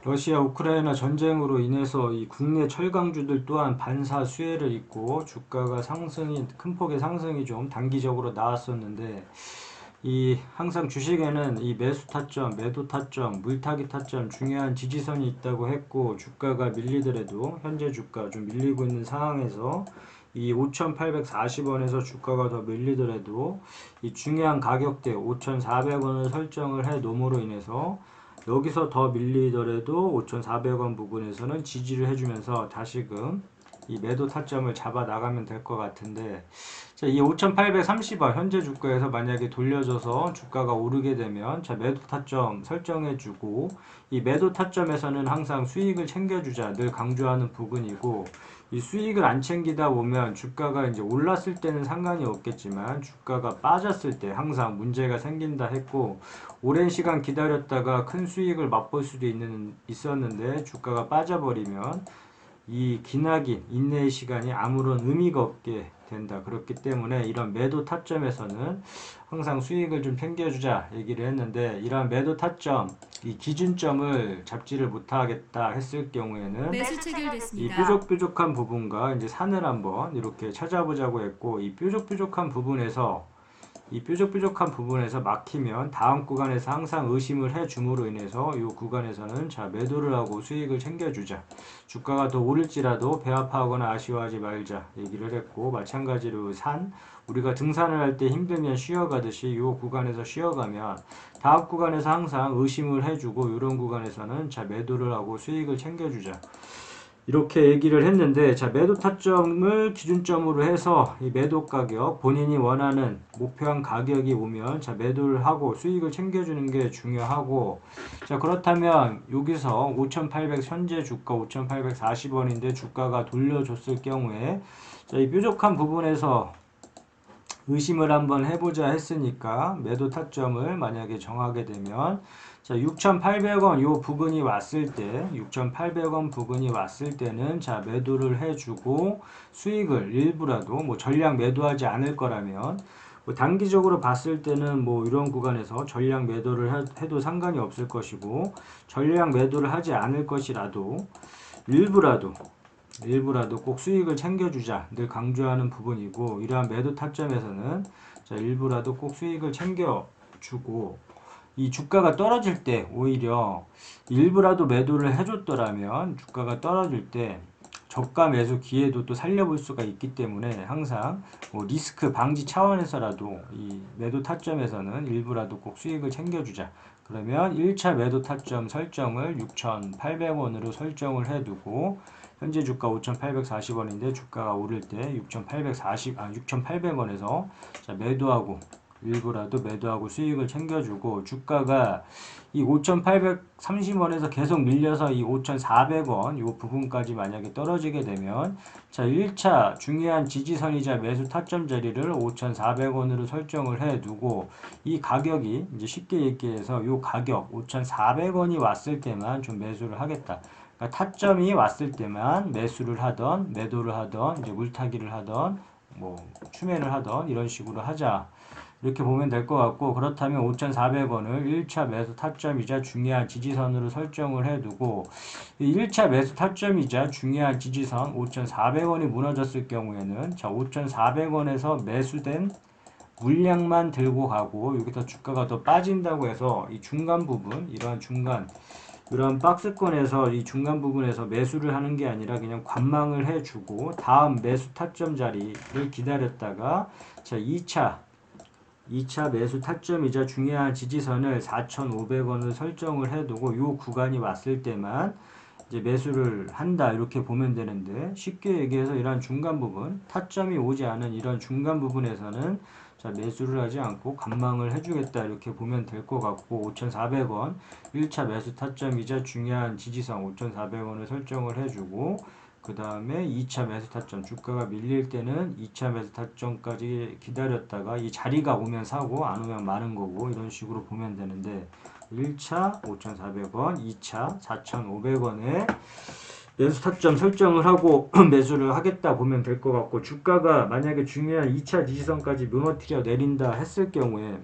러시아 우크라이나 전쟁으로 인해서 이 국내 철강주들 또한 반사 수혜를 입고 주가가 상승이 큰 폭의 상승이 좀 단기적으로 나왔었는데 이 항상 주식에는 이 매수 타점, 매도 타점, 물타기 타점 중요한 지지선이 있다고 했고 주가가 밀리더라도 현재 주가 좀 밀리고 있는 상황에서 이 5,840원에서 주가가 더 밀리더라도 이 중요한 가격대 5,400원을 설정을 해 놓음으로 인해서 여기서 더 밀리더라도 5,400원 부분에서는 지지를 해주면서 다시금 이 매도 타점을 잡아 나가면 될 것 같은데 자, 이 5,830원 현재 주가에서 만약에 돌려줘서 주가가 오르게 되면 자, 매도 타점 설정해주고 이 매도 타점에서는 항상 수익을 챙겨주자 늘 강조하는 부분이고 이 수익을 안 챙기다 보면 주가가 이제 올랐을 때는 상관이 없겠지만 주가가 빠졌을 때 항상 문제가 생긴다 했고 오랜 시간 기다렸다가 큰 수익을 맛볼 수도 있었는데 주가가 빠져버리면 이 기나긴 인내의 시간이 아무런 의미가 없게 된다. 그렇기 때문에 이런 매도 타점에서는 항상 수익을 좀 챙겨주자 얘기를 했는데 이런 매도 타점, 이 기준점을 잡지를 못하겠다 했을 경우에는 매수 이 체결됐습니다. 뾰족뾰족한 부분과 이제 산을 한번 이렇게 찾아보자고 했고 이 뾰족뾰족한 부분에서 이 뾰족뾰족한 부분에서 막히면 다음 구간에서 항상 의심을 해줌으로 인해서 이 구간에서는 자 매도를 하고 수익을 챙겨주자. 주가가 더 오를지라도 배합하거나 아쉬워하지 말자 얘기를 했고 마찬가지로 산 우리가 등산을 할 때 힘들면 쉬어가듯이 이 구간에서 쉬어가면 다음 구간에서 항상 의심을 해주고 이런 구간에서는 자 매도를 하고 수익을 챙겨주자. 이렇게 얘기를 했는데 자 매도 타점을 기준점으로 해서 이 매도 가격 본인이 원하는 목표한 가격이 오면 자 매도를 하고 수익을 챙겨주는 게 중요하고 자 그렇다면 여기서 5,800 현재 주가 5,840원인데 주가가 돌려줬을 경우에 자 이 뾰족한 부분에서 의심을 한번 해보자 했으니까 매도 타점을 만약에 정하게 되면 자 6,800원 요 부근이 왔을 때 6,800원 부근이 왔을 때는 자 매도를 해주고 수익을 일부라도 뭐 전량 매도하지 않을 거라면 뭐 단기적으로 봤을 때는 뭐 이런 구간에서 전량 매도를 해도 상관이 없을 것이고 전량 매도를 하지 않을 것이라도 일부라도 꼭 수익을 챙겨주자 늘 강조하는 부분이고 이러한 매도 타점에서는 자 일부라도 꼭 수익을 챙겨주고 이 주가가 떨어질 때 오히려 일부라도 매도를 해줬더라면 주가가 떨어질 때 저가 매수 기회도 또 살려볼 수가 있기 때문에 항상 뭐 리스크 방지 차원에서라도 이 매도 타점에서는 일부라도 꼭 수익을 챙겨주자. 그러면 1차 매도 타점 설정을 6,800원으로 설정을 해두고 현재 주가 5,840원인데 주가가 오를 때 6,800원에서 자 매도하고 일부라도 매도하고 수익을 챙겨주고 주가가 이 5,830원에서 계속 밀려서 이 5,400원 이 부분까지 만약에 떨어지게 되면 자 1차 중요한 지지선이자 매수 타점 자리를 5,400원으로 설정을 해 두고 이 가격이 이제 쉽게 얘기해서 이 가격 5,400원이 왔을 때만 좀 매수를 하겠다. 그러니까 타점이 왔을 때만 매수를 하던 매도를 하던 이제 물타기를 하던 뭐 추매를 하던 이런 식으로 하자. 이렇게 보면 될 것 같고 그렇다면 5,400원을 1차 매수 타점이자 중요한 지지선으로 설정을 해두고 1차 매수 타점이자 중요한 지지선 5,400원이 무너졌을 경우에는 자 5,400원에서 매수된 물량만 들고 가고 여기서 주가가 더 빠진다고 해서 이 중간 부분 이러한 중간 이런 박스권에서 이 중간 부분에서 매수를 하는 게 아니라 그냥 관망을 해주고 다음 매수 타점 자리를 기다렸다가 자 2차 매수 타점이자 중요한 지지선을 4,500원을 설정을 해두고 이 구간이 왔을 때만 이제 매수를 한다 이렇게 보면 되는데 쉽게 얘기해서 이런 중간 부분 타점이 오지 않은 이런 중간 부분에서는 자 매수를 하지 않고 관망을 해주겠다 이렇게 보면 될 것 같고 5,400원 1차 매수 타점이자 중요한 지지선 5,400원을 설정을 해주고 그 다음에 2차 매수 타점 주가가 밀릴 때는 2차 매수 타점까지 기다렸다가 이 자리가 오면 사고 안 오면 마는 거고 이런 식으로 보면 되는데 1차 5,400원 2차 4,500원에 매수 타점 설정을 하고 매수를 하겠다 보면 될 것 같고 주가가 만약에 중요한 2차 지지선까지 무너뜨려 내린다 했을 경우에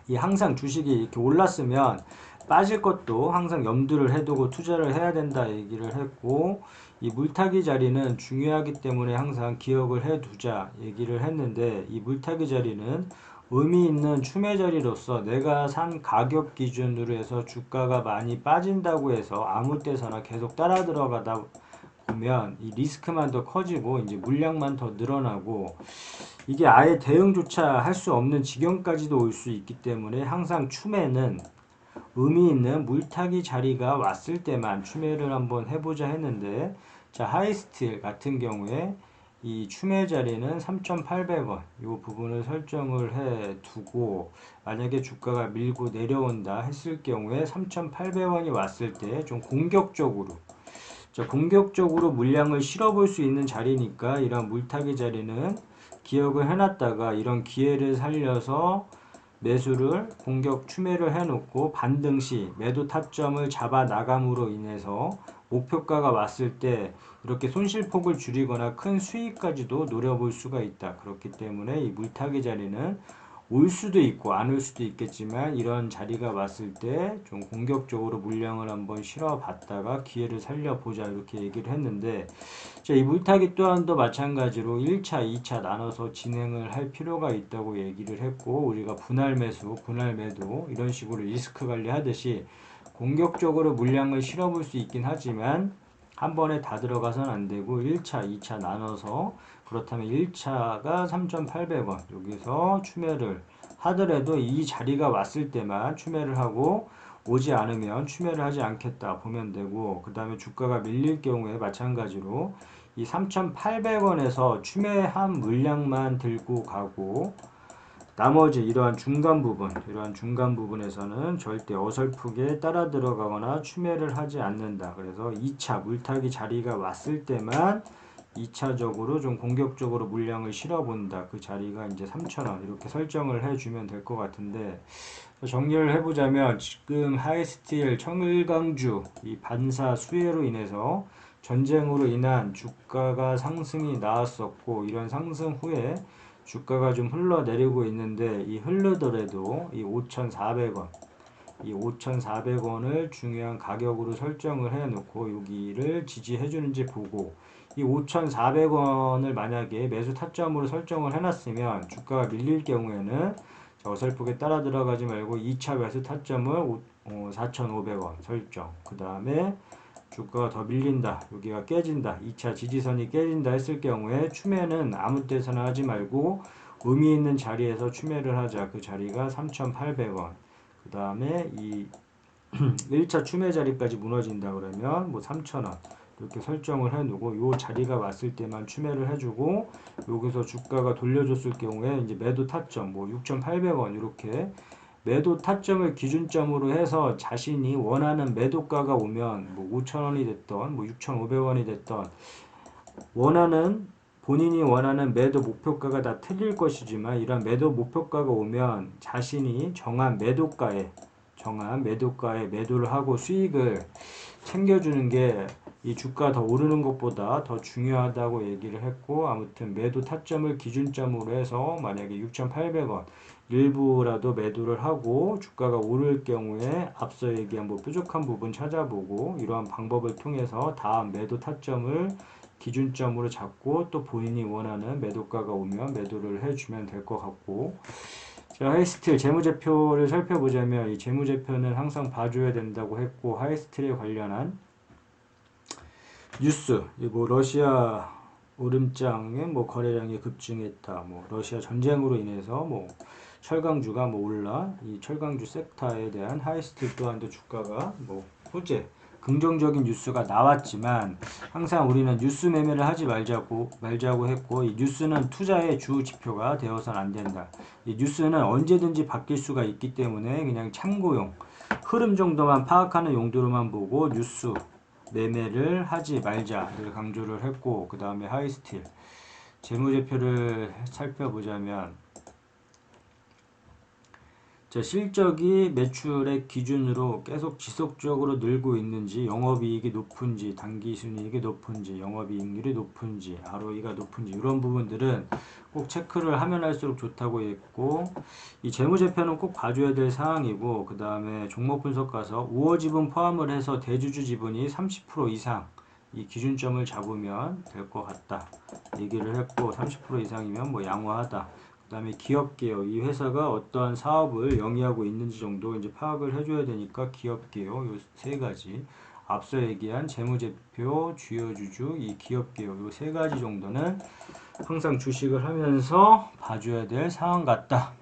이 항상 주식이 이렇게 올랐으면 빠질 것도 항상 염두를 해두고 투자를 해야 된다 얘기를 했고, 이 물타기 자리는 중요하기 때문에 항상 기억을 해두자 얘기를 했는데, 이 물타기 자리는 의미 있는 추매 자리로서 내가 산 가격 기준으로 해서 주가가 많이 빠진다고 해서 아무 때서나 계속 따라 들어가다 보면 이 리스크만 더 커지고 이제 물량만 더 늘어나고, 이게 아예 대응조차 할 수 없는 지경까지도 올 수 있기 때문에 항상 추매는 의미 있는 물타기 자리가 왔을 때만 추매를 한번 해보자 했는데, 자, 하이스틸 같은 경우에 이 추매 자리는 3,800원 이 부분을 설정을 해 두고, 만약에 주가가 밀고 내려온다 했을 경우에 3,800원이 왔을 때 좀 공격적으로, 자, 공격적으로 물량을 실어볼 수 있는 자리니까 이런 물타기 자리는 기억을 해놨다가 이런 기회를 살려서 매수를 공격 추매를 해놓고 반등 시 매도 타점을 잡아 나감으로 인해서 목표가가 왔을 때 이렇게 손실폭을 줄이거나 큰 수익까지도 노려볼 수가 있다. 그렇기 때문에 이 물타기 자리는 올 수도 있고 안 올 수도 있겠지만, 이런 자리가 왔을 때 좀 공격적으로 물량을 한번 실어 봤다가 기회를 살려보자 이렇게 얘기를 했는데, 자, 이 물타기 또한도 마찬가지로 1차, 2차 나눠서 진행을 할 필요가 있다고 얘기를 했고, 우리가 분할 매수, 분할 매도 이런 식으로 리스크 관리하듯이 공격적으로 물량을 실어볼 수 있긴 하지만 한 번에 다 들어가선 안 되고 1차, 2차 나눠서, 그렇다면 1차가 3,800원 여기서 추매를 하더라도 이 자리가 왔을 때만 추매를 하고 오지 않으면 추매를 하지 않겠다 보면 되고, 그 다음에 주가가 밀릴 경우에 마찬가지로 이 3,800원에서 추매한 물량만 들고 가고, 나머지 이러한 중간 부분에서는 절대 어설프게 따라 들어가거나 추매를 하지 않는다. 그래서 2차 물타기 자리가 왔을 때만 2차적으로 좀 공격적으로 물량을 실어본다. 그 자리가 이제 3,000원 이렇게 설정을 해주면 될 것 같은데, 정리를 해보자면 지금 하이스틸 청일강주 이 반사 수혜로 인해서 전쟁으로 인한 주가가 상승이 나왔었고, 이런 상승 후에 주가가 좀 흘러내리고 있는데, 이 흐르더라도 이 5,400원 이 5,400원을 중요한 가격으로 설정을 해 놓고 여기를 지지해 주는지 보고, 이 5,400원을 만약에 매수 타점으로 설정을 해 놨으면 주가가 밀릴 경우에는 어설프게 따라 들어가지 말고 2차 매수 타점을 4,500원 설정, 그 다음에 주가가 더 밀린다, 여기가 깨진다, 2차 지지선이 깨진다 했을 경우에 추매는 아무 때서나 하지 말고 의미 있는 자리에서 추매를 하자. 그 자리가 3,800원. 그 다음에 이 1차 추매 자리까지 무너진다 그러면 뭐 3,000원 이렇게 설정을 해두고, 요 자리가 왔을 때만 추매를 해주고, 여기서 주가가 돌려줬을 경우에 이제 매도 타점 뭐 6,800원 이렇게 매도 타점을 기준점으로 해서 자신이 원하는 매도가가 오면 뭐 5,000원이 됐던 뭐 6,500원이 됐던, 본인이 원하는 매도 목표가가 다 틀릴 것이지만, 이런 매도 목표가가 오면 자신이 정한 매도가에 매도를 하고 수익을 챙겨주는 게 이 주가 더 오르는 것보다 더 중요하다고 얘기를 했고, 아무튼 매도 타점을 기준점으로 해서 만약에 6,800원 일부라도 매도를 하고 주가가 오를 경우에 앞서 얘기한 뭐 뾰족한 부분 찾아보고, 이러한 방법을 통해서 다음 매도 타점을 기준점으로 잡고 또 본인이 원하는 매도가가 오면 매도를 해주면 될 것 같고, 자, 하이스틸 재무제표를 살펴보자면 이 재무제표는 항상 봐줘야 된다고 했고, 하이스틸에 관련한 뉴스, 뭐 러시아 오름장에 뭐 거래량이 급증했다, 뭐 러시아 전쟁으로 인해서 뭐 철강주가 뭐 올라, 이 철강주 섹터에 대한 하이스틸 또한도 주가가 뭐 호재 긍정적인 뉴스가 나왔지만, 항상 우리는 뉴스 매매를 하지 말자고 했고, 이 뉴스는 투자의 주 지표가 되어서는 안 된다. 이 뉴스는 언제든지 바뀔 수가 있기 때문에 그냥 참고용, 흐름 정도만 파악하는 용도로만 보고 뉴스 매매를 하지 말자를 강조를 했고, 그 다음에 하이스틸 재무제표를 살펴보자면, 자, 실적이 매출액 기준으로 계속 지속적으로 늘고 있는지, 영업이익이 높은지, 당기순이익이 높은지, 영업이익률이 높은지, ROE가 높은지 이런 부분들은 꼭 체크를 하면 할수록 좋다고 했고, 이 재무제표는 꼭 봐줘야 될 사항이고, 그 다음에 종목 분석 가서 우호지분 포함을 해서 대주주 지분이 30% 이상 이 기준점을 잡으면 될 것 같다 얘기를 했고, 30% 이상이면 뭐 양호하다. 그 다음에 기업 개요. 이 회사가 어떠한 사업을 영위하고 있는지 정도 이제 파악을 해줘야 되니까 기업 개요. 요 세 가지. 앞서 얘기한 재무제표, 주요주주, 이 기업 개요. 요 세 가지 정도는 항상 주식을 하면서 봐줘야 될 상황 같다.